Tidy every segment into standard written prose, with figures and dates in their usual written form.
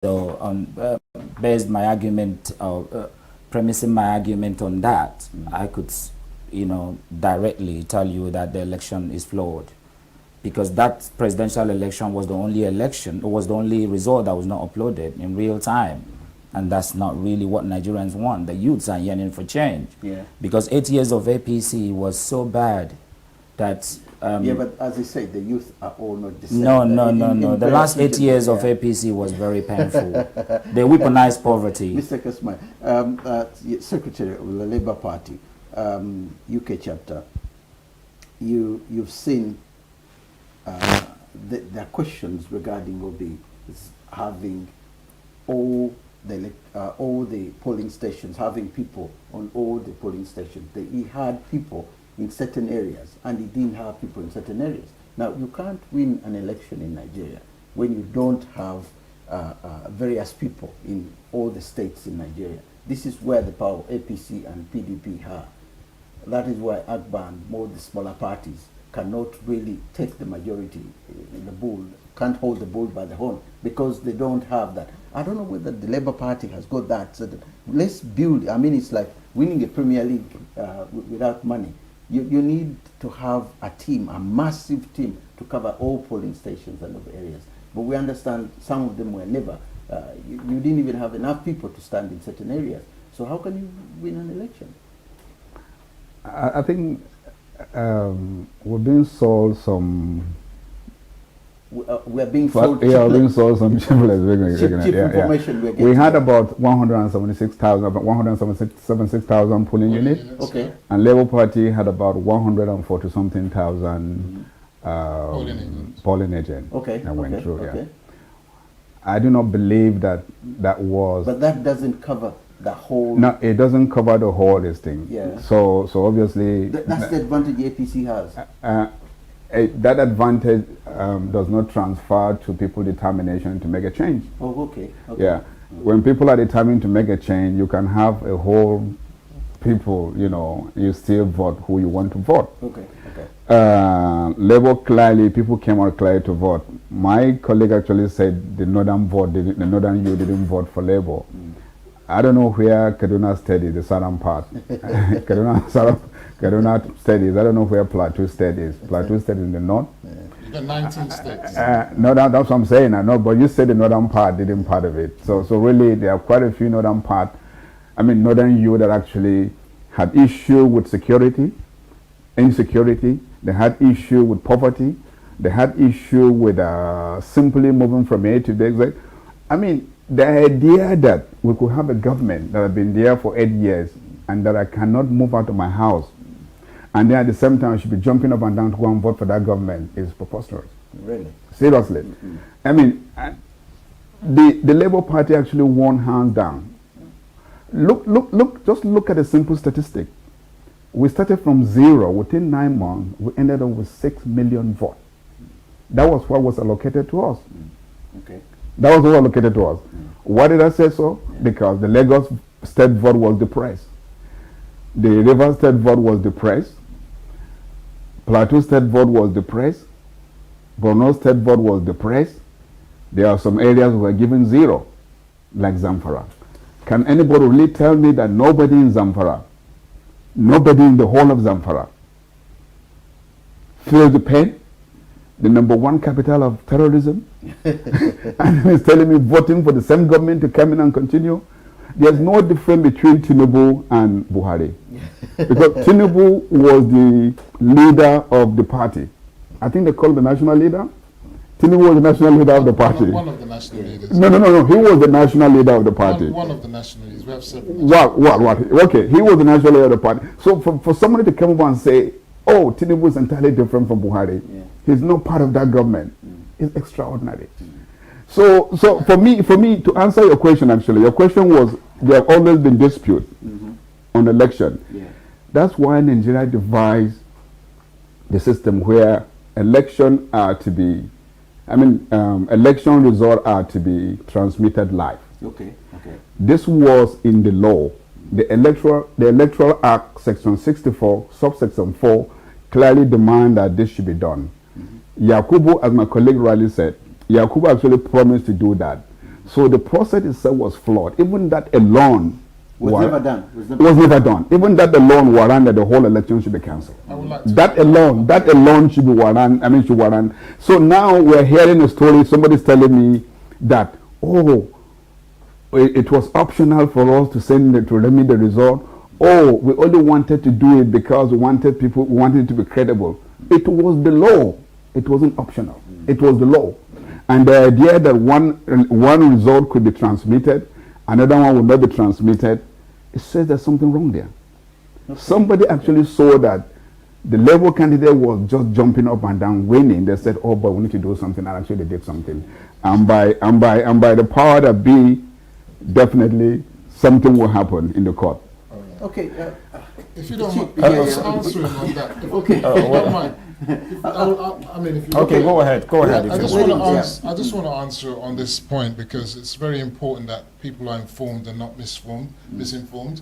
So based my argument, premising my argument on that, I could, directly tell you that the election is flawed, because that presidential election was the only result that was not uploaded in real time. And that's not really what Nigerians want. The youths are yearning for change. Yeah. Because 8 years of APC was so bad that... yeah, but as I say, the youth are all not the same. No. The last 8 years of APC was very painful. They weaponized poverty. Mr. Kasmai, Secretary of the Labour Party, UK chapter, you've seen there are questions regarding Obi having all the polling stations, having people on all the polling stations. He had people in certain areas, and he didn't have people in certain areas. Now, you can't win an election in Nigeria when you don't have various people in all the states in Nigeria. This is where the power of APC and PDP are. That is why Akbar and more the smaller parties cannot really take the majority in the bull, can't hold the bull by the horn, because they don't have that. I don't know whether the Labour Party has got that. So that let's build, I mean, it's like winning a Premier League without money. You need to have a team, a massive team, to cover all polling stations and other areas. But we understand some of them were never. You didn't even have enough people to stand in certain areas. So how can you win an election? I think we're being sold some... we're being sold... Yeah, we're being sold some cheap information. Yeah. We had about 176,000 polling units. Okay. And Labour Party had about 140-something thousand polling agents. Okay. That went through, okay. Yeah. I do not believe that was... But that doesn't cover the whole... No, it doesn't cover the whole listing. Yeah. So obviously... That's the advantage the APC has. That advantage does not transfer to people's determination to make a change. Oh, okay. Yeah. When people are determined to make a change, you can have a whole people, you still vote who you want to vote. Okay. Labour clearly, people came out clearly to vote. My colleague actually said the northern youth didn't vote for Labour. I don't know where Kaduna State is, the southern part. Kaduna State is, I don't know where Plateau State is. Plateau State is in the north. You've got 19 states. No, that's what I'm saying. I know, but you said the northern part didn't part of it. So really, there are quite a few northern youth that actually had issue with security, insecurity. They had issue with poverty. They had issue with simply moving from A to B. I mean, the idea that we could have a government that has been there for 8 years and that I cannot move out of my house, and then at the same time I should be jumping up and down to go and vote for that government, is preposterous. Really? Seriously. I mean, the Labour Party actually won hands down. Just look at a simple statistic. We started from 0. Within 9 months, we ended up with 6 million votes. That was what was allocated to us. Okay. That was what was allocated to us. Why did I say so? Because the Lagos state vote was depressed. The Rivers state vote was depressed. Plateau state vote was depressed. Borno state vote was depressed. There are some areas were given 0, like Zamfara. Can anybody really tell me that nobody in Zamfara, nobody in the whole of Zamfara, feels the pain? The #1 capital of terrorism? And he's telling me voting for the same government to come in and continue? There's no difference between Tinubu and Buhari. Because Tinubu was the leader of the party. I think they call him the national leader. Tinubu was the national leader of the party. One of the national leaders. No. He was the national leader of the party. One of the national leaders. We have several. What? Okay, he was the national leader of the party. So for somebody to come over and say, oh, Tinubu is entirely different from Buhari, he's not part of that government, it's extraordinary. So for me, to answer your question, actually, your question was, there have always been dispute on election. Yeah. That's why Nigeria devised the system where election results are to be transmitted live. Okay. This was in the law. The Electoral Act, Section 64, subsection 4, clearly demand that this should be done. Yakubu, as my colleague rightly said, Yakubu actually promised to do that. So the process itself was flawed. Even that alone Was wa- never done. was never done. Even that alone warrant that the whole election should be cancelled. I would like to That alone should be warrant. I mean, should warrant. So now we're hearing a story. Somebody's telling me that, oh, it was optional for us to send it to remit the result. Oh, we only wanted to do it because we wanted it to be credible. It was the law. It wasn't optional. It was the law. And the idea that one result could be transmitted, another one would not be transmitted, it says there's something wrong there. Okay. Somebody actually saw that the Labour candidate was just jumping up and down winning. They said, oh, but we need to do something, and actually they did something. And by the power that be, definitely something will happen in the court. Okay. If you don't mind, yeah, just yeah. answering on that. Okay. If you don't mind. I mean, if you Okay, go ahead. Go ahead. I if just you want want. to Yeah. answer. I just want to answer on this point because it's very important that people are informed and not misinformed.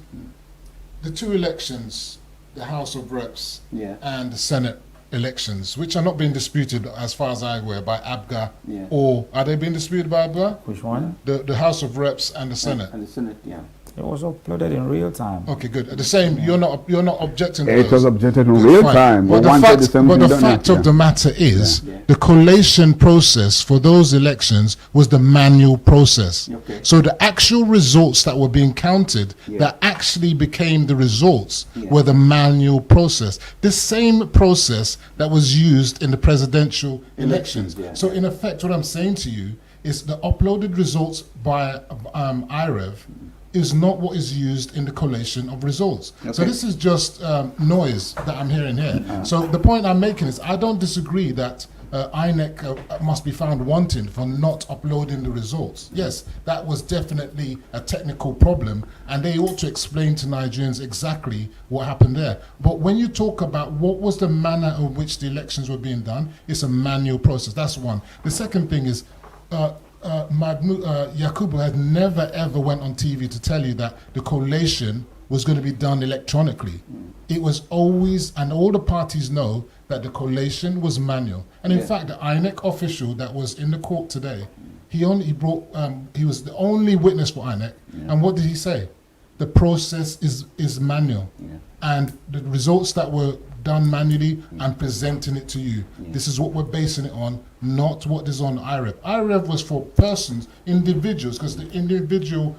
The two elections, the House of Reps Yeah. and the Senate elections, which are not being disputed as far as I'm aware by ABGA, Yeah. or are they being disputed by ABGA? Which one? The House of Reps and the Senate. And the Senate, yeah. It was uploaded in real time. Okay, good. The same. You're not objecting to It those. was objected in Good, real fine. time. But We the wanted fact, the same but thing the done, fact yeah. of the matter is, Yeah. the collation process for those elections was the manual process. Okay. So the actual results that were being counted, Yeah. that actually became the results, Yeah. were the manual process. The same process that was used in the presidential Elections, elections. yeah. So in effect, what I'm saying to you is the uploaded results by IREV is not what is used in the collation of results. So Okay. this is just noise that I'm hearing here. So the point I'm making is I don't disagree that INEC must be found wanting for not uploading the results. Yes, that was definitely a technical problem, and they ought to explain to Nigerians exactly what happened there. But when you talk about what was the manner in which the elections were being done, it's a manual process. That's one. The second thing is Yakubu had never ever went on TV to tell you that the collation was going to be done electronically. It was always, and all the parties know that the collation was manual. And in Yeah. fact, the INEC official that was in the court today, he was the only witness for INEC. And what did he say? The process is manual. Yeah. And the results that were done manually, I'm presenting it to you. This is what we're basing it on, not what is on IREV. IREV was for persons, individuals, because the individual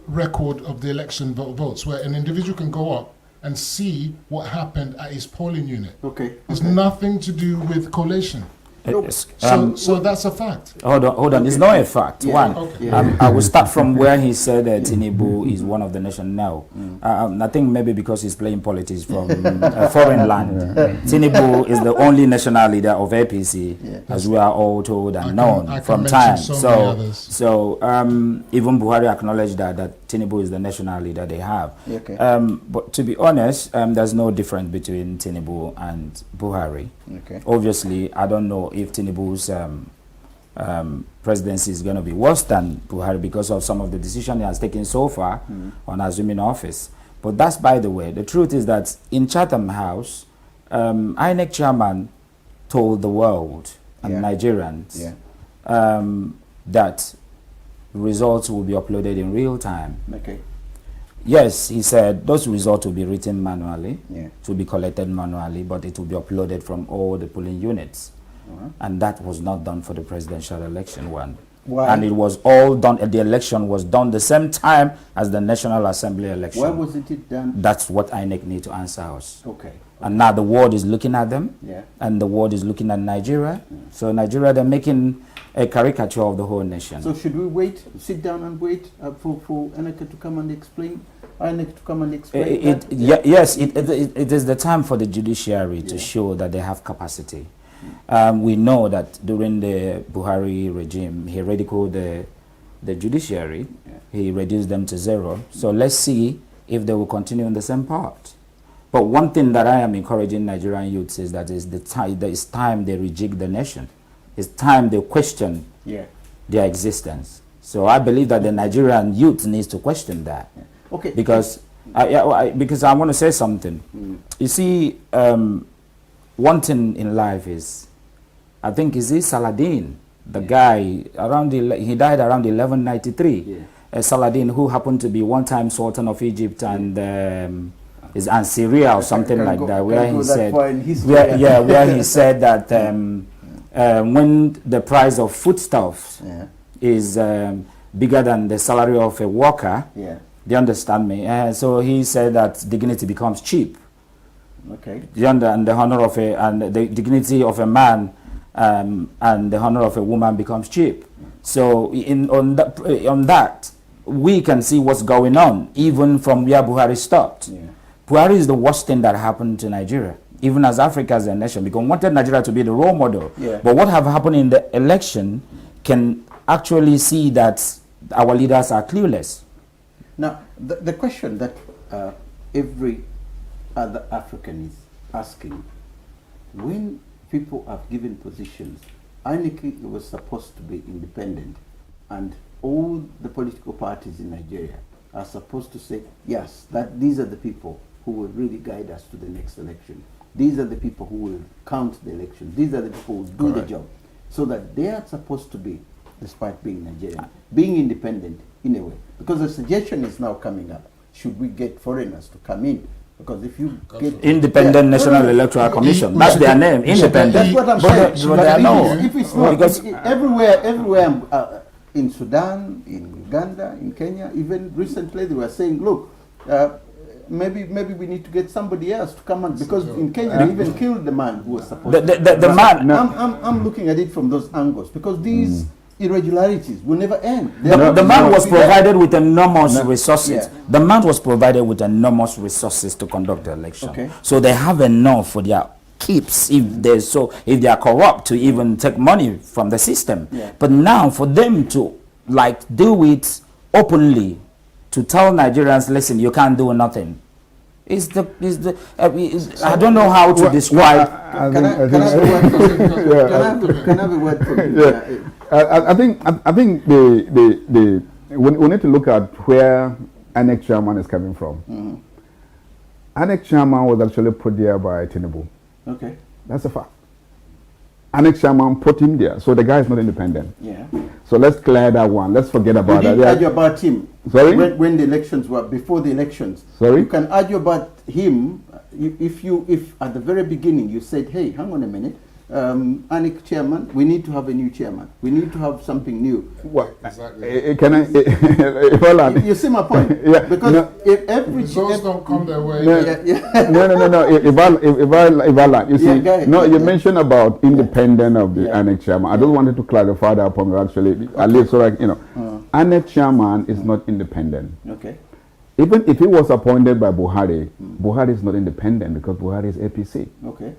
record of the election votes, where an individual can go up and see what happened at his polling unit. Okay. It's okay. nothing to do with collation. It's- So that's a fact. Hold on. It's not a fact. Yeah. One, Okay. Yeah. I will start from where he said Tinubu is one of the nation now. I think maybe because he's playing politics from a foreign land. Tinubu is the only national leader of APC, as we are all told and known I can from mention time. so many So, others. so even Buhari acknowledged that Tinubu is the national leader they have. Okay. But to be honest, there's no difference between Tinubu and Buhari. Okay. Obviously, I don't know if Tinubu's presidency is going to be worse than Buhari because of some of the decisions he has taken so far on assuming office. But that's by the way. The truth is that in Chatham House, INEC chairman told the world and Yeah. Nigerians Yeah. that results will be uploaded in real time. Okay. Yes, he said those results will be written manually, Yeah. to be collected manually, but it will be uploaded from all the polling units. And that was not done for the presidential election one. Why? And it was all done, the election was done the same time as the National Assembly election. Why wasn't it done? That's what INEC need to answer us. Okay. And now the world is looking at them, Yeah. and the world is looking at Nigeria. So Nigeria, they're making a caricature of the whole nation. So should we wait, sit down and wait for INEC to come and explain? INEC to come and explain that? Yes, it is the time for the judiciary to show that they have capacity. We know that during the Buhari regime, he ridiculed the judiciary. He reduced them to zero. So let's see if they will continue in the same path. But one thing that I am encouraging Nigerian youths is that it's time they rejig the nation. It's time they question their existence. So I believe that the Nigerian youth needs to question that. Okay. Because I want to say something. You see, one thing in life is, I think, is it Saladin The guy, he died around 1193. Saladin, who happened to be one-time Sultan of Egypt and and Syria or something like that, where he said, where he said that when the price of foodstuffs is bigger than the salary of a worker, do you understand me? So he said that dignity becomes cheap. Okay. And the honor of the dignity of a man and the honor of a woman becomes cheap. So on that, we can see what's going on, even from where Buhari stopped. Buhari is the worst thing that happened to Nigeria, even as Africa as a nation, because we wanted Nigeria to be the role model. But what have happened in the election can actually see that our leaders are clueless. Now, the question that every other African is asking, when people have given positions, INEC was supposed to be independent, and all the political parties in Nigeria are supposed to say, yes, that these are the people who will really guide us to the next election. These are the people who will count the election. These are the people who will do the job. So that they are supposed to be, despite being Nigerian, being independent in a way. Because the suggestion is now coming up, should we get foreigners to come in? Because if you get Independent National Electoral Commission, that's their name, independent. That's what I'm saying. If it's not, because everywhere in Sudan, in Uganda, in Kenya, even recently they were saying, look, maybe we need to get somebody else to come on, because in Kenya they even killed the man who was supposed to. I'm looking at it from those angles, because these irregularities will never end. The man was provided with enormous resources. The man was provided with enormous resources to conduct the election. So they have enough for their keeps if they are corrupt to even take money from the system. But now for them to do it openly, to tell Nigerians, listen, you can't do nothing, I don't know how to describe. Can I have a word from you? I think we need to look at where ANEC chairman is coming from. ANEC chairman was actually put there by Tinubu. Okay. That's a fact. ANEC chairman put him there, so the guy is not independent. So let's clear that one. Let's forget about that. You can argue about him. Sorry? When the elections were, before the elections. Sorry? You can argue about him if at the very beginning you said, hey, hang on a minute, ANEC chairman, we need to have a new chairman. We need to have something new. What? Exactly. Can I? You see my point? Because if every results don't come their way. No. You see, you mentioned about independent of the ANEC chairman. I just wanted to clarify that point actually, at least so ANEC chairman is not independent. Okay. Even if he was appointed by Buhari, Buhari is not independent because Buhari is APC. Okay.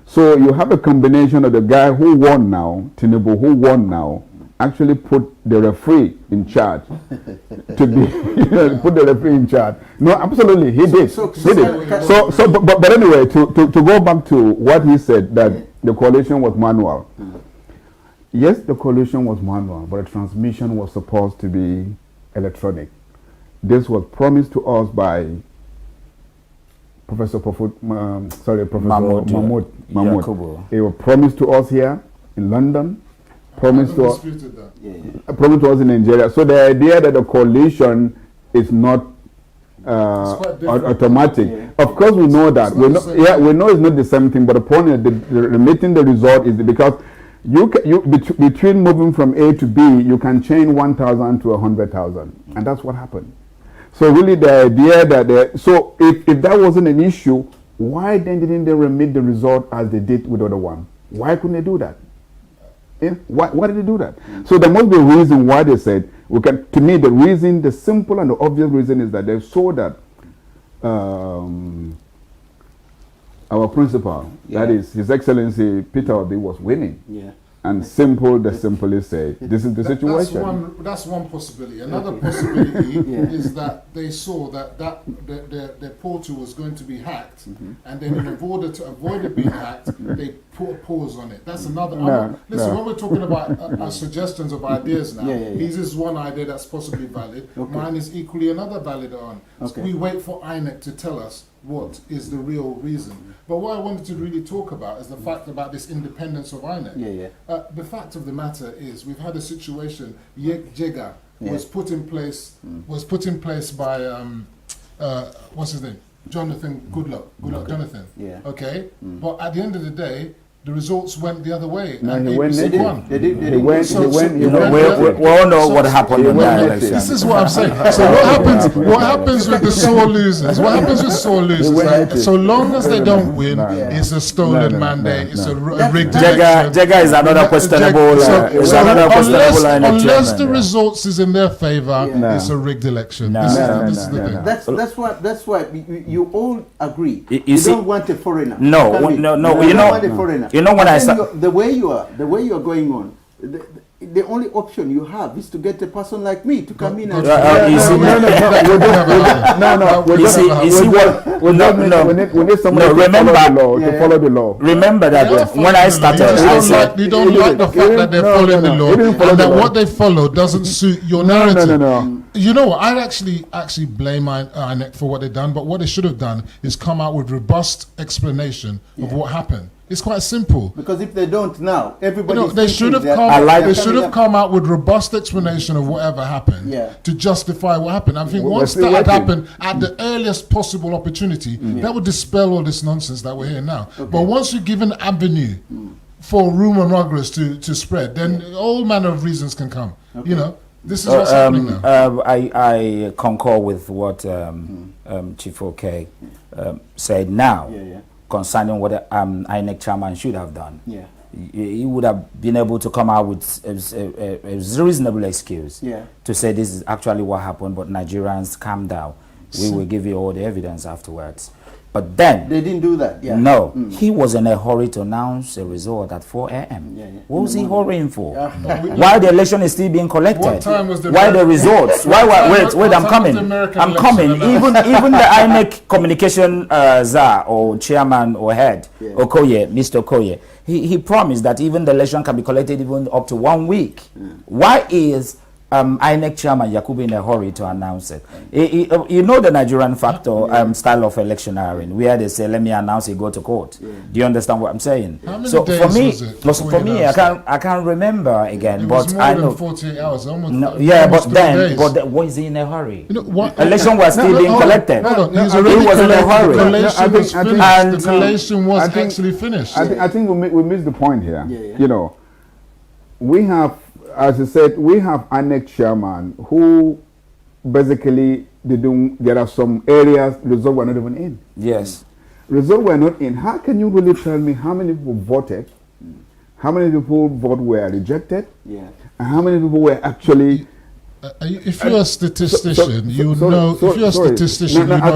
So you have a combination of the guy who won now, Tinubu, who won now, actually put the referee in charge to be put the referee in charge. No, absolutely, he did. But anyway, to go back to what he said, that the coalition was manual. Yes, the coalition was manual, but the transmission was supposed to be electronic. This was promised to us by Professor Mahmoud. It was promised to us here in London, promised to us in Nigeria. So the idea that the coalition is not automatic. Of course, we know that. We know it's not the same thing. But the point is, remitting the result is because between moving from A to B, you can change 1,000 to 100,000, and that's what happened. So really the idea that, so if that wasn't an issue, why then didn't they remit the result as they did with the other one? Why couldn't they do that? Why did they do that? So there must be a reason why they said, to me the simple and the obvious reason is that they saw that our principal, that is His Excellency Peter Obi, was winning. And they simply say, this is the situation. That's one possibility. Another possibility is that they saw that their portal was going to be hacked, and then in order to avoid it being hacked, they put a pause on it. That's another. When we're talking about suggestions of ideas now, his is one idea that's possibly valid. Mine is equally another valid one. We wait for INEC to tell us what is the real reason. But what I wanted to really talk about is the fact about this independence of INEC. The fact of the matter is we've had a situation. Jega was put in place. Was put in place by what's his name? Jonathan Goodluck. Jonathan. Okay. But at the end of the day, the results went the other way. No, and he went. APC won. He went. We all know what happened in that election. This is what I'm saying. So what happens with the sore losers? What happens with sore losers? Like, so long as they don't win, it's a stolen mandate. It's a rigged election. Jega is another questionable. Unless the results is in their favour, it's a rigged election. This is the thing. That's why you all agree. You see, don't want a foreigner. No. You don't want a foreigner. You know when the way you are going on, the only option you have is to get a person like me to come in and follow the law. Remember that when I started, I said you don't like the fact that they're following the law and that what they follow doesn't suit your narrative. You know what? I'd actually blame INEC for what they've done, but what they should have done is come out with robust explanation of what happened. It's quite simple. Because if they don't now, everybody. They should have come out with robust explanation of whatever happened to justify what happened. I think once that had happened at the earliest possible opportunity, that would dispel all this nonsense that we're hearing now. But once you give an avenue for rumour mongers to spread, then all manner of reasons can come. You know, this is what's happening now. I concur with what Chief OK said now. Concerning what INEC chairman should have done. He would have been able to come out with a reasonable excuse to say this is actually what happened, but Nigerians, calm down. We will give you all the evidence afterwards. But then they didn't do that. He was in a hurry to announce a result at 4 a.m. What was he hurrying for? Why the election is still being collected? What time was the Why the results? Why? Wait! I'm coming. Even the INEC communication czar or chairman or head Okoye, Mr. Okoye, he promised that even the election can be collected even up to 1 week. Why is INEC chairman Yakubu in a hurry to announce it? You know the Nigerian factor style of electioneering, where they say, "Let me announce it, go to court." Do you understand what I'm saying? How many So days for me, was it I can't remember again. It But was more I than know. 48 hours. Almost, But was he in a hurry? You know, what, Election was still being collected. Hold on. He was in a hurry. The collation was finished. And The collation was actually finished. I think we missed the point here. You know, we have, as I said, we have INEC chairman who basically there are some areas results were not even in. Yes. Results were not in. How can you really tell me how many people voted, how many people vote were rejected, and how many people were actually... if you're a statistician, you know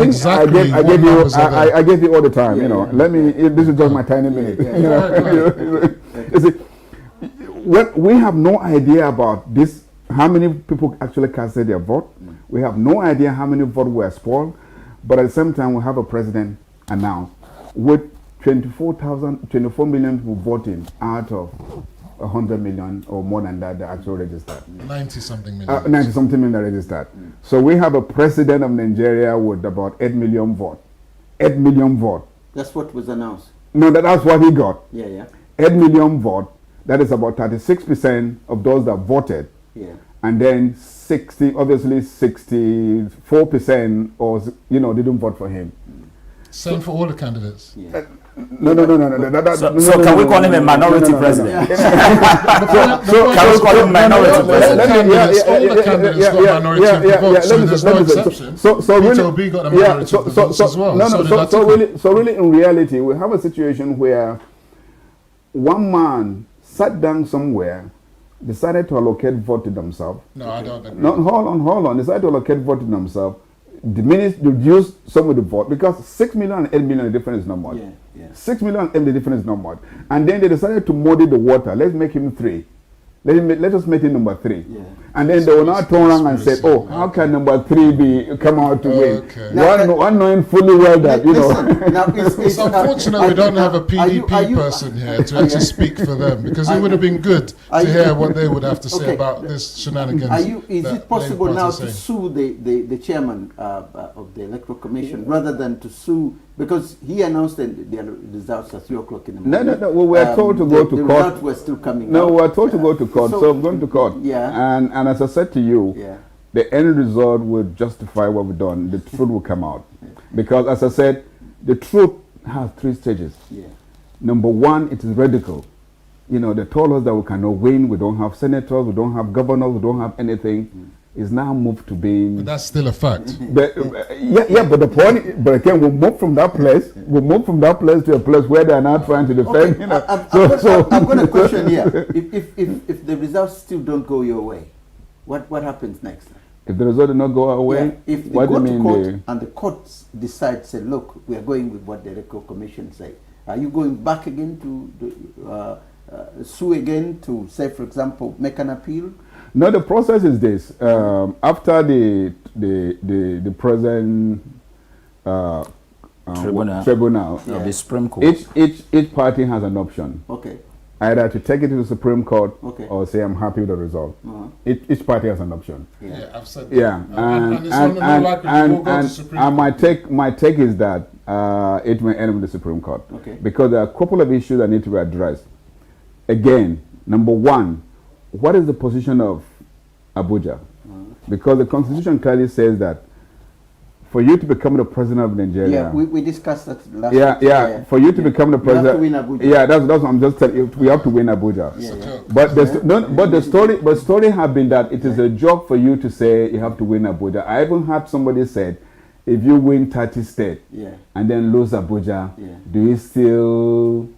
exactly I gave you all the time, you know. Let me, this is just my tiny minute. You see, we have no idea about this, how many people actually casted their vote. We have no idea how many votes were spoiled. But at the same time, we have a president announced with 24 million people voting out of 100 million or more than that actually registered. 90-something million. 90-something million registered. So we have a president of Nigeria with about 8 million votes. 8 million votes. That's what was announced. No, that's what he got. 8 million votes. That is about 36% of those that voted. And then 64% or didn't vote for him. Same for all the candidates. No. So can we call him a minority president? Can we call him minority president? All the candidates got minority of the vote, so there's no exception. So really, Obi got a minority of the votes as well. So really, in reality, we have a situation where one man sat down somewhere, decided to allocate vote to themselves. No, I don't agree. No, hold on. Decided to allocate vote to themselves, reduce some of the vote, because 6 million and 8 million, the difference is not much. 6 million and 8 million, the difference is not much. And then they decided to muddy the water. Let's make him 3. Let us make him number 3. and then they will not turn around and say, "Oh, how can number 3 come out to win?" One knowing fully well that it's unfortunate we don't have a PDP person here to actually speak for them, because it would have been good to hear what they would have to say about this shenanigans. Is it possible now to sue the chairman of the Electoral Commission rather than to sue, because he announced the results at 3 o'clock in the morning? No. Well, we are told to go to court. The results were still coming. No, out. we are told to go to court. So I'm going to court. Yeah. And as I said to you, the end result will justify what we've done. The truth will come out. Because as I said, the truth has 3 stages. Number 1, it is radical. You know, they told us that we cannot win, we don't have senators, we don't have governors, we don't have anything. It's now moved to being... But that's still a fact. But the point, but again, we move from that place, to a place where they are now trying to defend, you know. I've got a question here. If the results still don't go your way, what happens next? If the result does not go our way, if they what go do you to mean? court and the courts decide, say, look, we are going with what the Electoral Commission say, are you going back again to sue again to, say, for example, make an appeal? No, the process is this. After the present tribunal, the Supreme Court, each party has an option. Okay. Either to take it to the Supreme Court, or say I'm happy with the result. Each party has an option. I've said that. Yeah, and my take is that it may end with the Supreme Court. Because there are a couple of issues that need to be addressed. Again, number 1, what is the position of Abuja? Because the Constitution clearly says that for you to become the president of Nigeria... we discussed that last week. For you to become the president... You have to win Abuja. That's what I'm just telling you. We have to win Abuja. But the story have been that it is a job for you to say you have to win Abuja. I even had somebody said, if you win 30 states and then lose Abuja, do you still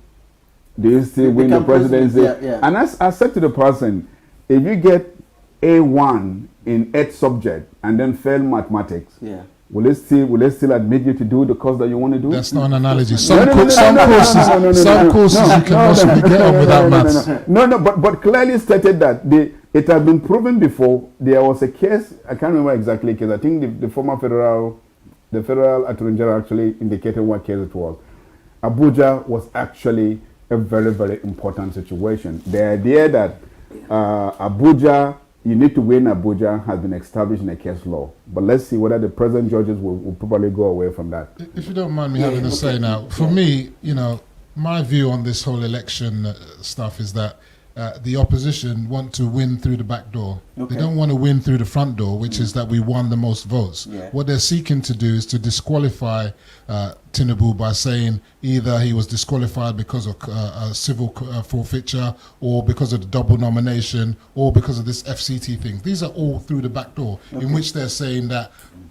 win the presidency? And I said to the person, if you get A1 in 8 subject and then fail mathematics, will they still admit you to do the course that you want to do? That's not an analogy. Some courses you can possibly get on without maths. But clearly stated that it has been proven before. There was a case, I can't remember exactly the case. I think the former federal attorney general actually indicated what case it was. Abuja was actually a very, very important situation. The idea that Abuja, you need to win Abuja, has been established in a case law. But let's see whether the present judges will probably go away from that. If you don't mind me having to say now, for me, you know, my view on this whole election stuff is that the opposition want to win through the back door. They don't want to win through the front door, which is that we won the most votes. What they're seeking to do is to disqualify Tinubu by saying either he was disqualified because of a civil forfeiture, or because of the double nomination, or because of this FCT thing. These are all through the back door, in which they're saying that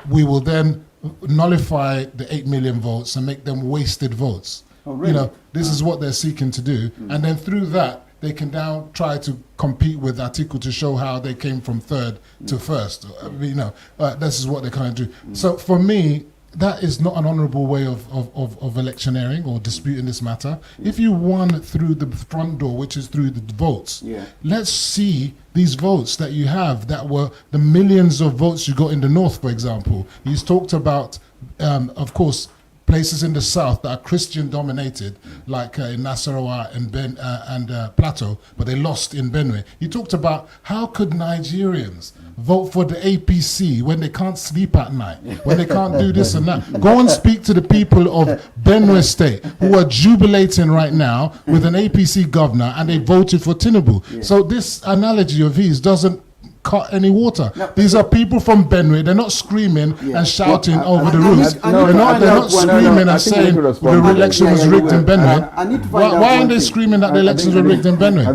we will then nullify the 8 million votes and make them wasted votes. You know, this is what they're seeking to do. And then through that, they can now try to compete with Atiku to show how they came from 3rd to 1st. You know, this is what they kind of do. So for me, that is not an honourable way of electioneering or disputing this matter. If you won through the front door, which is through the votes, let's see these votes that you have, that were the millions of votes you got in the north, for example. He's talked about, of course, places in the south that are Christian dominated, like in Nasarawa and Plateau, but they lost in Benue. You talked about how could Nigerians vote for the APC when they can't sleep at night, when they can't do this and that. Go and speak to the people of Benue State who are jubilating right now with an APC governor, and they voted for Tinubu. So this analogy of his doesn't cut any water. These are people from Benue. They're not screaming and shouting over the roofs. They're not screaming and saying the election was rigged in Benue. Why aren't they screaming that the elections were rigged in Benue?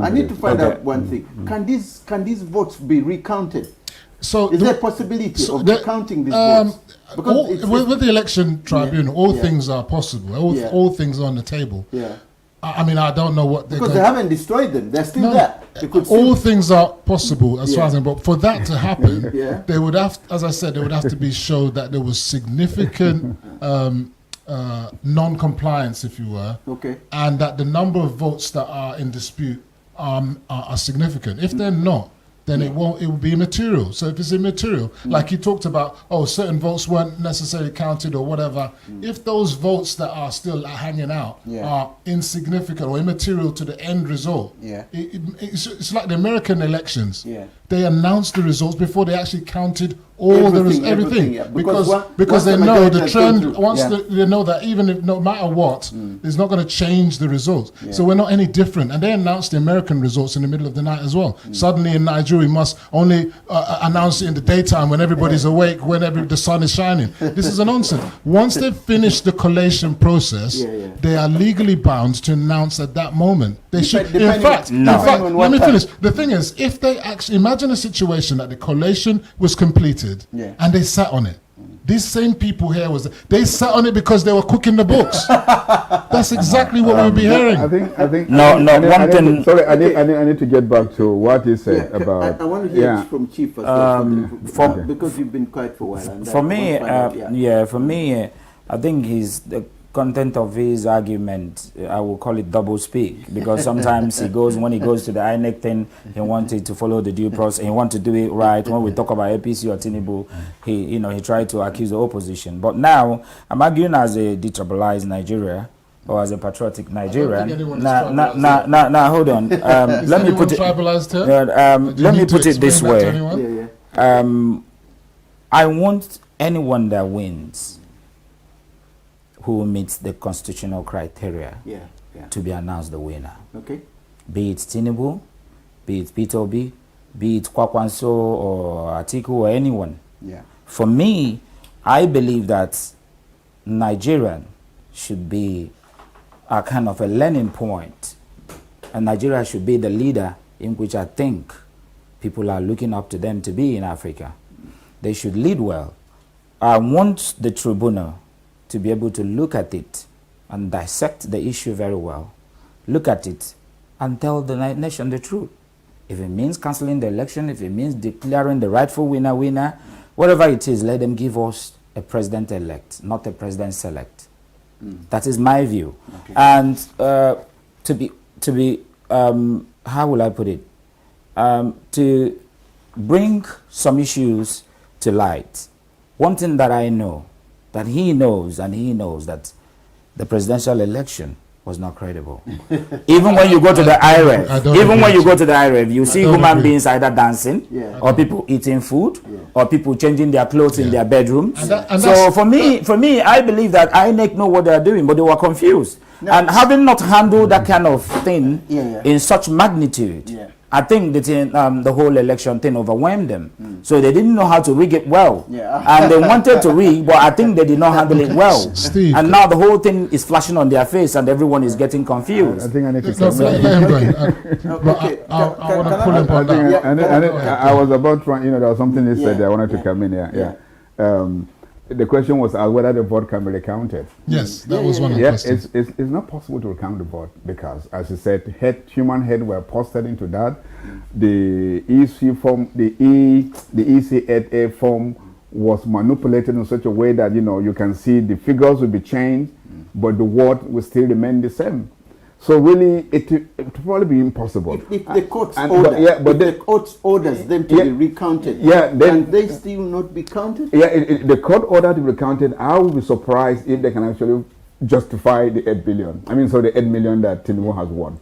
I need to find out one thing. Can these votes be recounted? So is there a possibility of recounting these votes? With the election tribunal, all things are possible. All things are on the table. I mean, I don't know what because they haven't destroyed them; they're still there. All things are possible as far as but for that to happen, they would have, as I said, they would have to be showed that there was significant non-compliance, if you were, and that the number of votes that are in dispute are significant. If they're not, then it will be immaterial. So if it's immaterial, like he talked about, certain votes weren't necessarily counted or whatever, if those votes that are still hanging out are insignificant or immaterial to the end result, it's like the American elections. They announced the results before they actually counted everything. Because they know the trend, once they know that even if no matter what, it's not going to change the results. So we're not any different. And they announced the American results in the middle of the night as well. Suddenly in Nigeria, we must only announce it in the daytime when everybody's awake, whenever the sun is shining. This is a nonsense. Once they've finished the collation process, they are legally bound to announce at that moment. They should. In fact, let me finish. The thing is, if they actually imagine a situation that the collation was completed and they sat on it. These same people here they sat on it because they were cooking the books. That's exactly what we'll be hearing. I think. One thing. Sorry, I need to get back to what he said about. I want to hear from Chief first, because you've been quiet for a while. And for me, I think the content of his argument, I will call it double speak, because sometimes when he goes to the INEC thing, he wanted to follow the due process, he wanted to do it right. When we talk about APC or Tinubu, he tried to accuse the opposition. But now I'm arguing as a detribalized Nigeria, or as a patriotic Nigerian. Now hold on. Let me put it this way. I want anyone that wins who meets the constitutional criteria to be announced the winner. Okay. Be it Tinubu, be it Peter Obi, be it Kwakwanso or Atiku or anyone. Yeah. For me, I believe that Nigerian should be a kind of a learning point, and Nigeria should be the leader in which I think people are looking up to them to be in Africa. They should lead well. I want the tribunal to be able to look at it and dissect the issue very well, look at it and tell the nation the truth. If it means cancelling the election, if it means declaring the rightful winner, whatever it is, let them give us a president-elect, not a president-select. That is my view. Okay. And to be how will I put it? To bring some issues to light. One thing that I know, that he knows that the presidential election was not credible. Even when you go to the IREV, you see human beings either dancing, or people eating food, or people changing their clothes in their bedrooms. So for me, I believe that INEC know what they are doing, but they were confused. And having not handled that kind of thing in such magnitude, I think the whole election thing overwhelmed them. So they didn't know how to rig it well. And they wanted to rig, but I think they did not handle it well. Steve, and now the whole thing is flashing on their face and everyone is getting confused. I think I need to I want to pull him on that. I was about to, there was something he said that I wanted to come in. The question was whether the vote can be recounted. Yes, that was one of the questions. It's not possible to recount the vote because, as you said, human head were posted into that. The EC form, the EC8A form was manipulated in such a way that you can see the figures will be changed, but the word will still remain the same. So really, it will probably be impossible. If the courts the court orders them to be recounted, can they still not be counted? The court order to be recounted, I will be surprised if they can actually justify the 8 billion. The 8 million that Tinubu has won.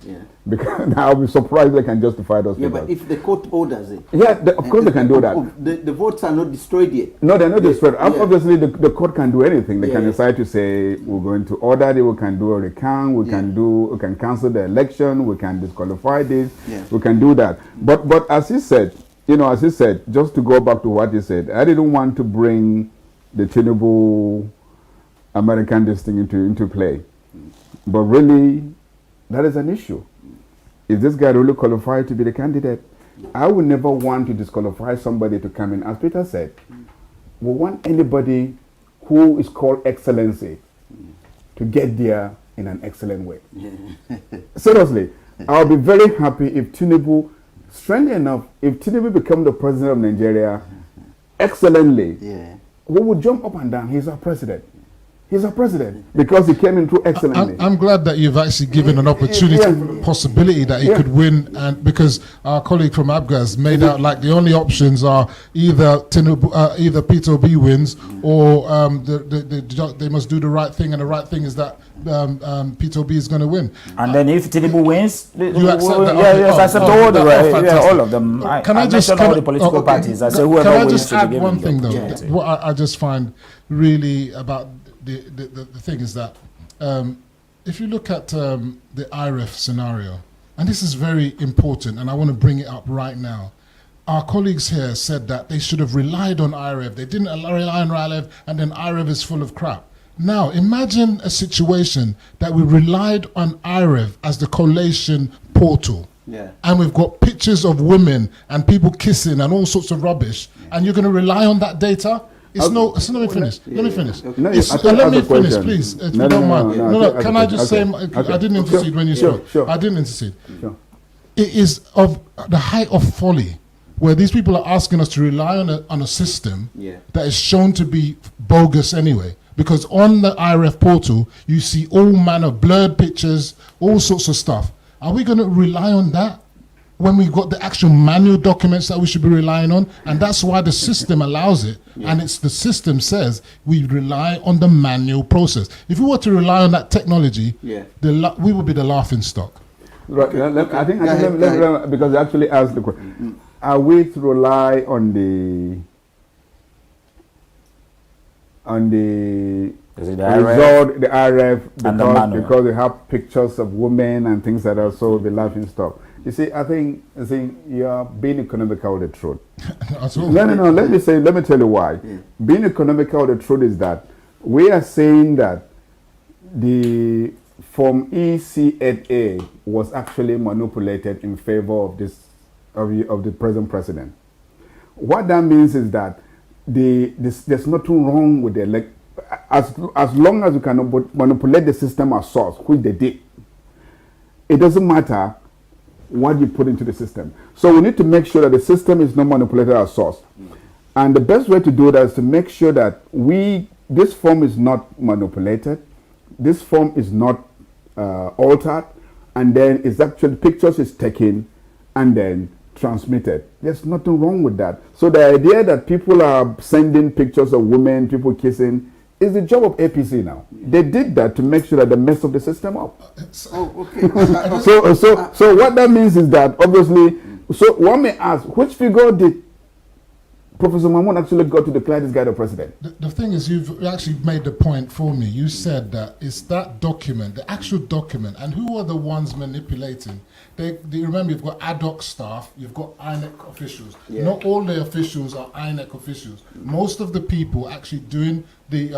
Because I'll be surprised they can justify those figures. But if the court orders it, of course they can do that. The votes are not destroyed yet. No, they're not destroyed. Obviously, the court can do anything. They can decide to say we're going to order it. We can do a recount. We can cancel the election. We can disqualify this. We can do that. But as he said, just to go back to what he said, I didn't want to bring the Tinubu American this thing into play. But really, that is an issue. Is this guy really qualified to be the candidate? I would never want to disqualify somebody to come in. As Peter said, we want anybody who is called excellency to get there in an excellent way. Seriously, I'll be very happy if Tinubu, strangely enough, if Tinubu becomes the president of Nigeria excellently, we would jump up and down. He's our president. He's a president because he came in through excellently. I'm glad that you've actually given an opportunity for the possibility that he could win, and because our colleague from Abgas made out like the only options are either Tinubu, either Peter Obi wins, or they must do the right thing, and the right thing is that Peter Obi is going to win. And then if Tinubu wins, you accept that? Yes, I accept all the right, all of them. Can I just all the political parties? I say whoever can I wins just should be add given one the thing though? opportunity. What I just find really about the thing is that if you look at the IREF scenario, and this is very important, and I want to bring it up right now. Our colleagues here said that they should have relied on IREF. They didn't rely on IREF, and then IREF is full of crap. Now, imagine a situation that we relied on IREF as the collation portal. Yeah. And we've got pictures of women and people kissing and all sorts of rubbish, and you're going to rely on that data? Let me finish. Let me finish. No, Let me finish, please, if you don't mind. No, can I just say, I didn't intercede when you spoke. Sure. I didn't intercede. Sure. It is of the height of folly where these people are asking us to rely on a system that is shown to be bogus anyway. Because on the IRF portal, you see all manner of blurred pictures, all sorts of stuff. Are we going to rely on that when we've got the actual manual documents that we should be relying on? And that's why the system allows it. And it's the system says we rely on the manual process. If we were to rely on that technology, we would be the laughing stock. Right. I think because they actually asked the question, are we to rely on the result, the RF, because they have pictures of women and things like that, so the laughing stock. You see, I think you are being economical with the truth. No. Let me tell you why. Being economical with the truth is that we are saying that the Form ECA was actually manipulated in favor of of the present president. What that means is that there's nothing wrong with the as long as you can manipulate the system as source, which they did. It doesn't matter what you put into the system. So we need to make sure that the system is not manipulated as source. And the best way to do that is to make sure that this form is not manipulated, this form is not altered, and then it's actually pictures is taken and then transmitted. There's nothing wrong with that. So the idea that people are sending pictures of women, people kissing, is the job of APC now. They did that to make sure that they mess up the system up. Okay. So what that means is that obviously, so one may ask, which figure did Professor Mahmoud actually got to declare this guy the president? The thing is, you've actually made the point for me. You said that it's that document, the actual document, and who are the ones manipulating? They remember, you've got ad hoc staff, you've got INEC officials. Not all the officials are INEC officials. Most of the people actually doing the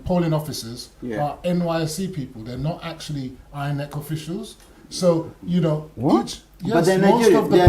polling officers are NYSC people. They're not actually INEC officials. So, you know, what? Yes, most of the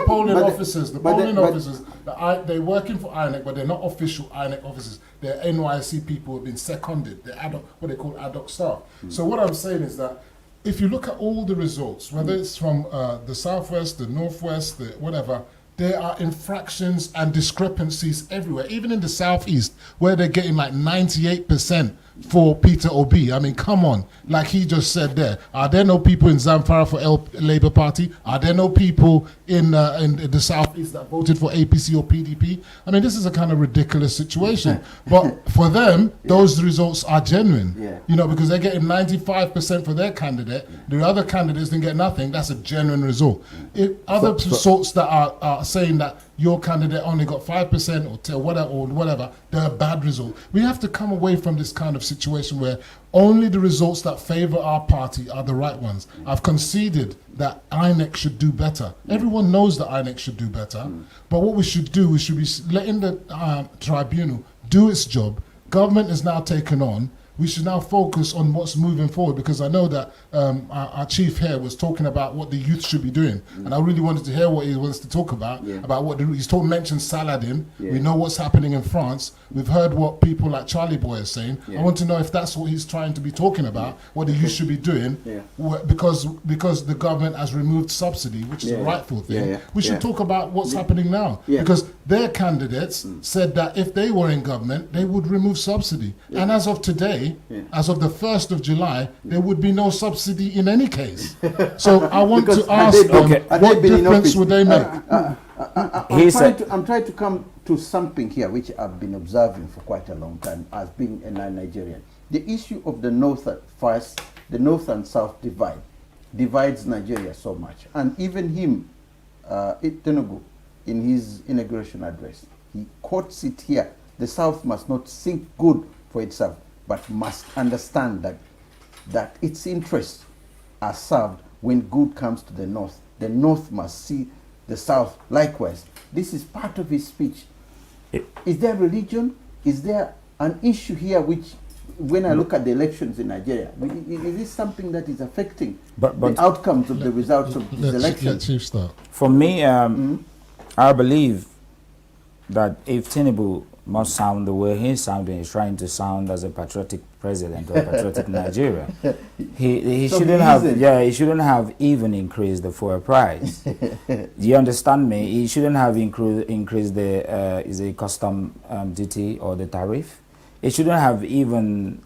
polling officers, they're working for INEC, but they're not official INEC officers. They're NYSC people who have been seconded. They're what they call ad hoc staff. So what I'm saying is that if you look at all the results, whether it's from the Southwest, the Northwest, the whatever, there are infractions and discrepancies everywhere. Even in the Southeast, where they're getting like 98% for Peter Obi. I mean, come on. Like he just said there, are there no people in Zamfara for Labour Party? Are there no people in the Southeast that voted for APC or PDP? I mean, this is a kind of ridiculous situation. But for them, those results are genuine. You know, because they're getting 95% for their candidate. The other candidates didn't get nothing. That's a genuine result. If other sorts that are saying that your candidate only got 5% or whatever, they're a bad result. We have to come away from this kind of situation where only the results that favor our party are the right ones. I've conceded that INEC should do better. Everyone knows that INEC should do better. But what we should do, we should be letting the tribunal do its job. Government is now taken on. we should now focus on what's moving forward, because I know that our chief here was talking about what the youth should be doing, and I really wanted to hear what he wants to talk about what mentioned Saladin. We know what's happening in France. We've heard what people like Charlie Boy are saying. I want to know if that's what he's trying to be talking about, what the youth should be doing, because the government has removed subsidy, which is a rightful thing. We should talk about what's happening now, because their candidates said that if they were in government, they would remove subsidy. And as of today, as of the 1st of July, there would be no subsidy in any case. So I want to ask them, what difference would they make? I'm trying to come to something here which I've been observing for quite a long time as being a Nigerian. The issue of the north and south divide divides Nigeria so much. And even him, Tinubu, in his inauguration address, he quotes it here: the south must not think good for itself, but must understand that its interests are served when good comes to the north. The north must see the south likewise. This is part of his speech. Is there religion? Is there an issue here which, when I look at the elections in Nigeria, is this something that is affecting the outcomes of the results of these elections? For me, I believe that if Tinubu must sound the way he's sounding, he's trying to sound as a patriotic president or a patriotic Nigeria. He shouldn't have even increased the fuel price. Do you understand me? He shouldn't have increased the custom duty or the tariff. It shouldn't have even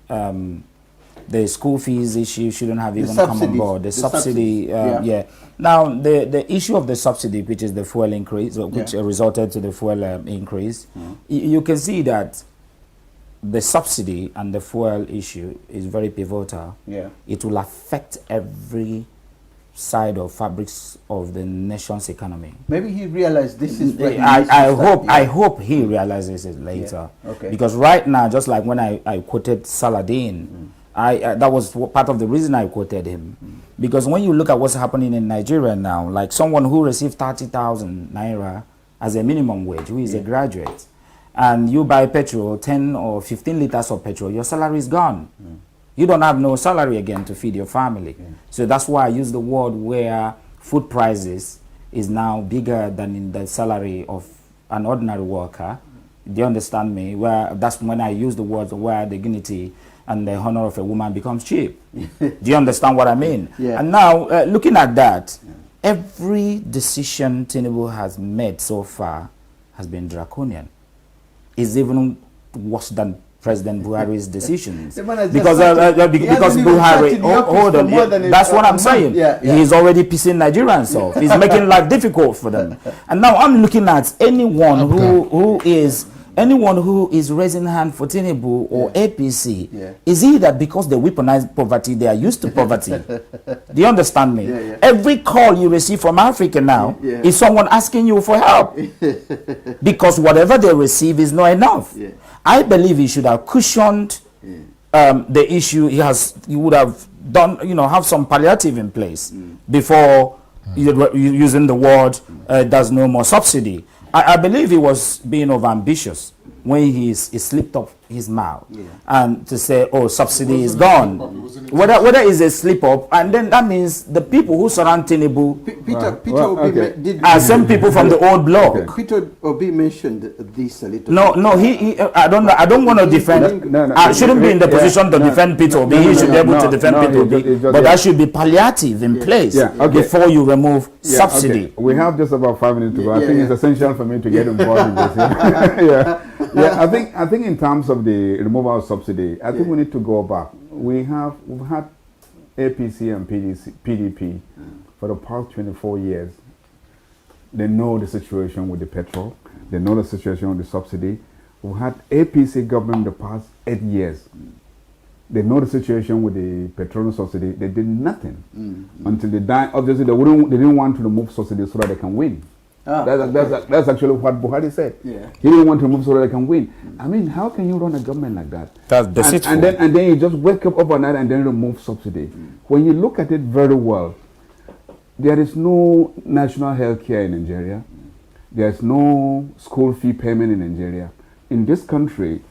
the school fees issue shouldn't have even come on board. The subsidy, Now, the issue of the subsidy, which is the fuel increase, which resulted to the fuel increase, you can see that the subsidy and the fuel issue is very pivotal. It will affect every side of fabrics of the nation's economy. Maybe he realized this is where I hope he realizes it later. Because right now, just like when I quoted Saladin, that was part of the reason I quoted him. Because when you look at what's happening in Nigeria now, like someone who received 30,000 naira as a minimum wage, who is a graduate, and you buy petrol, 10 or 15 liters of petrol, your salary is gone. You don't have no salary again to feed your family. So that's why I use the word where food prices is now bigger than in the salary of an ordinary worker. Do you understand me? Where that's when I use the word where the dignity and the honor of a woman becomes cheap. Do you understand what I mean? And now, looking at that, every decision Tinubu has made so far has been draconian. It's even worse than President Buhari's decisions. Because Buhari, hold on, that's what I'm saying. He's already pissing Nigerians off. He's making life difficult for them. And now I'm looking at anyone who is raising hand for Tinubu or APC, is either because they weaponize poverty, they are used to poverty. Do you understand me? Every call you receive from Africa now is someone asking you for help. Because whatever they receive is not enough. I believe he should have cushioned the issue. He would have done, have some palliative in place before using the word there's no more subsidy. I believe he was being overambitious when he slipped up his mouth and to say, oh, subsidy is gone. Whether it's a slip up, and then that means the people who surround Tinubu are some people from the old bloc. Peter Obi mentioned this a little. I don't want to defend. I shouldn't be in the position to defend Peter Obi. He should be able to defend Peter Obi, but that should be palliative in place before you remove subsidy. We have just about 5 minutes to go. I think it's essential for me to get involved in this. I think in terms of the removal of subsidy, I think we need to go back. We've had APC and PDP for the past 24 years. They know the situation with the petrol. They know the situation with the subsidy. We've had APC government the past 8 years. They know the situation with the petroleum subsidy. They did nothing until they died. Obviously, they didn't want to remove subsidy so that they can win. That's actually what Buhari said. He didn't want to move so that they can win. I mean, how can you run a government like that? That's deceitful. And then you just wake up overnight and then remove subsidy. When you look at it very well, there is no national health care in Nigeria. There is no school fee payment in Nigeria. In this country,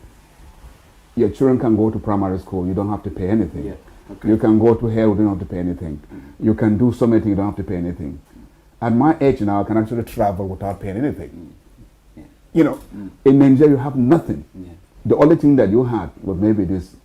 your children can go to primary school, you don't have to pay anything. Yeah. Okay. You can go to hell, you don't have to pay anything. You can do so many things, you don't have to pay anything. At my age now, I can actually travel without paying anything. Yeah. You know, in Nigeria, you have nothing. Yeah. The only thing that you had was maybe this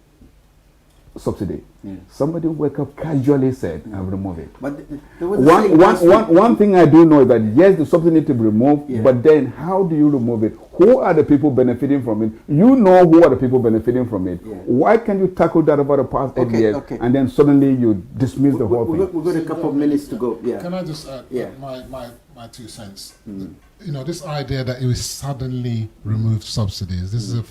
subsidy. Yeah. Somebody wake up casually said, I'll remove it. But there was a saying last week. One thing I do know is that yes, the subsidy need to be removed, Yeah. but then how do you remove it? Who are the people benefiting from it? You know who are the people benefiting from it. Yeah. Why can you tackle that over the past 8 years and then suddenly you dismiss the whole thing? We've got a couple of minutes to go. Yeah. Can I just add Yeah. my 2 cents? You know, this idea that it was suddenly removed subsidies, this is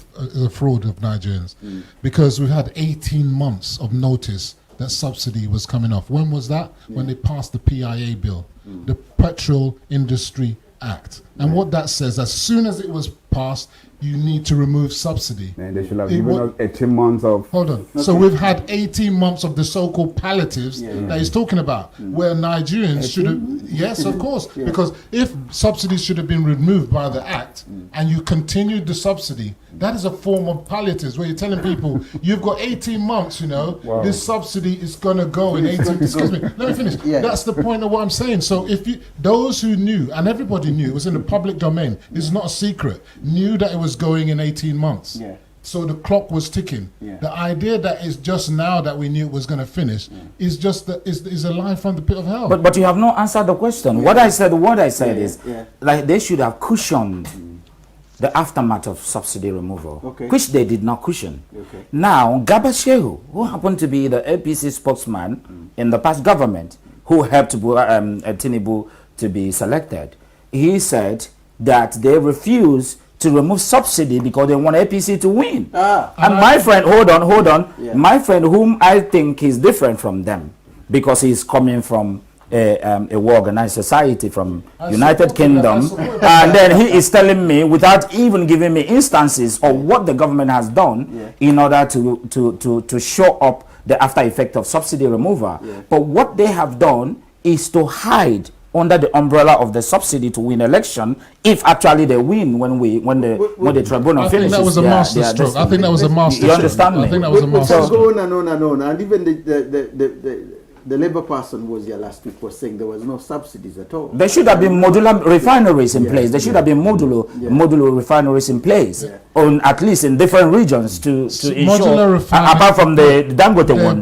a fraud of Nigerians. Because we've had 18 months of notice that subsidy was coming off. When was that? When they passed the PIA bill, the Petrol Industry Act. And what that says, as soon as it was passed, you need to remove subsidy. And they should have given us 18 months of... Hold on. Okay. So we've had 18 months of the so-called palliatives that he's talking about, where Nigerians should have... Yes, of course. Because if subsidies should have been removed by the Act and you continued the subsidy, that is a form of palliatives where you're telling people, you've got 18 months, you know, this subsidy is going to go in 18... Excuse me, let me finish. That's the point of what I'm saying. So if you... Those who knew, and everybody knew, it was in the public domain, this is not a secret, knew that it was going in 18 months. Yeah. So the clock was ticking. Yeah. The idea that it's just now that we knew it was going to finish is just is a lie from the pit of hell. But you have not answered the question. What I said is like they should have cushioned the aftermath of subsidy removal, which they did not cushion. Now, Garba Shehu, who happened to be the APC spokesman in the past government, who helped Tinubu to be selected, he said that they refused to remove subsidy because they want APC to win. And my friend, hold on. Yeah. My friend, whom I think is different from them, because he's coming from a well-organized society from United Kingdom, and then he is telling me, without even giving me instances of what the government has done in order to show up the after effect of subsidy removal. But what they have done is to hide under the umbrella of the subsidy to win election, if actually they win when the tribunal finishes. I think that was a master stroke. I think that was a master stroke. You understand me? I think that was a master stroke. Go on and on and on. And even the Labour person was here last week was saying there was no subsidies at all. There should have been modular refineries in place. There should have been modular refineries in place, on at least in different regions to ensure. Apart from the Dangote one,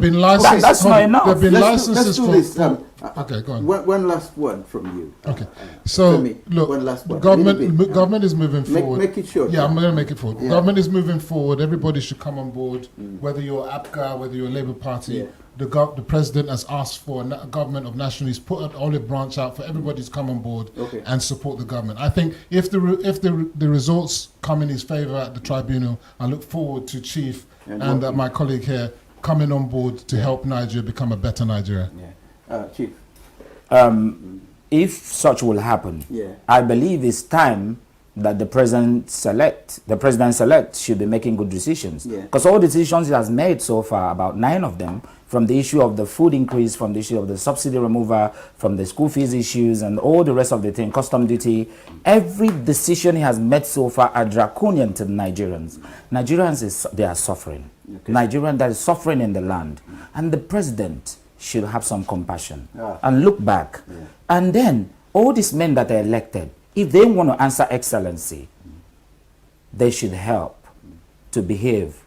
that's not enough. There have been licenses for. Okay, go on. One last word from you. Okay, so look, one last word. Government is moving forward. Make it short. Yeah, I'm going to make it forward. Yeah. Government is moving forward. Everybody should come on board, whether you're APGA, whether you're Labour Party. Yeah. The president has asked for a government of national. He's put an olive branch out for everybody to come on board and support the government. I think if the results come in his favour at the tribunal, I look forward to Chief and my colleague here coming on board to help Nigeria become a better Nigeria. Chief. If such will happen, I believe it's time that the president-elect should be making good decisions. Because all the decisions he has made so far, about 9 of them, from the issue of the food increase, from the issue of the subsidy removal, from the school fees issues, and all the rest of the thing, custom duty, every decision he has made so far are draconian to the Nigerians. Nigerians, they are suffering. Nigerians that is suffering in the land. And the president should have some compassion and look back. And then, all these men that are elected, if they want to answer excellency, they should help to behave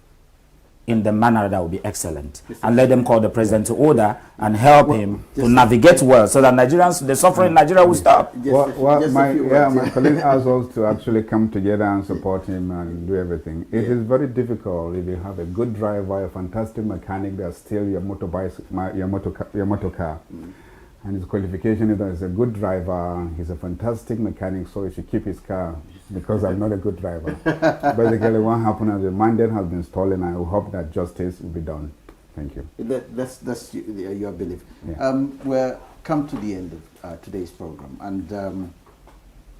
in the manner that will be excellent, and let them call the president to order and help him to navigate well, so that Nigerians, the suffering in Nigeria will stop. My colleague asked us to actually come together and support him and do everything. It is very difficult if you have a good driver, a fantastic mechanic that steals your motor car. And his qualification is that he's a good driver, he's a fantastic mechanic, so he should keep his car, because I'm not a good driver. Basically, what happened is the mandate has been stolen, and I hope that justice will be done. Thank you. That's your belief. We're come to the end of today's program, and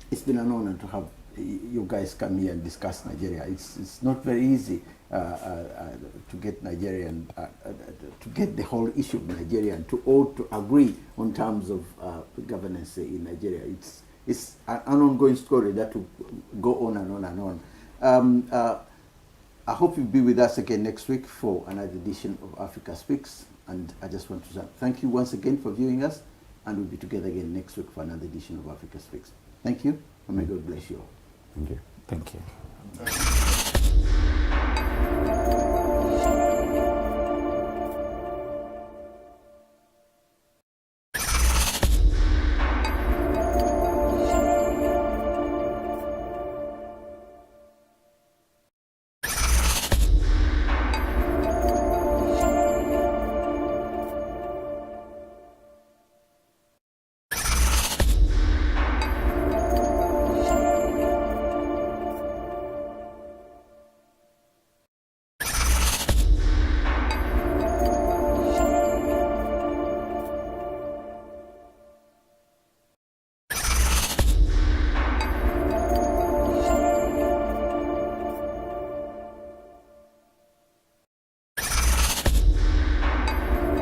it's been an honor to have you guys come here and discuss Nigeria. It's not very easy to get Nigerian, to get the whole issue of Nigeria to all to agree on terms of governance in Nigeria. It's an ongoing story that will go on and on and on. I hope you'll be with us again next week for another edition of Africa Speaks. And I just want to thank you once again for viewing us. And we'll be together again next week for another edition of Africa Speaks. Thank you, and may God bless you all. Thank you. Thank you.